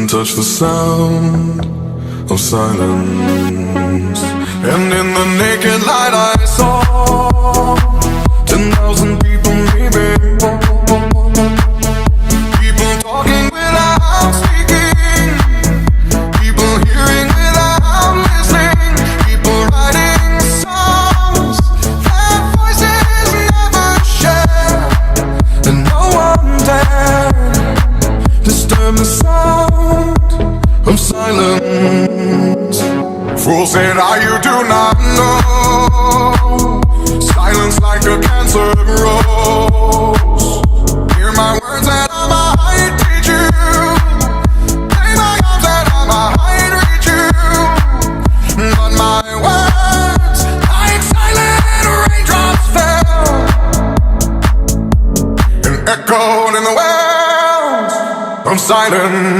touch the sound of silence. And in the naked light I saw 10,000 people maybe. People talking without speaking, people hearing without listening, people writing songs that voices never share. And no one dared disturb the sound of silence. Fool said, you do not know. Silence like a cancer grows. Hear my words and I might teach you. Play my arms and I might reach you. But my words, like silent raindrops, fell and echoed in the wells of silence.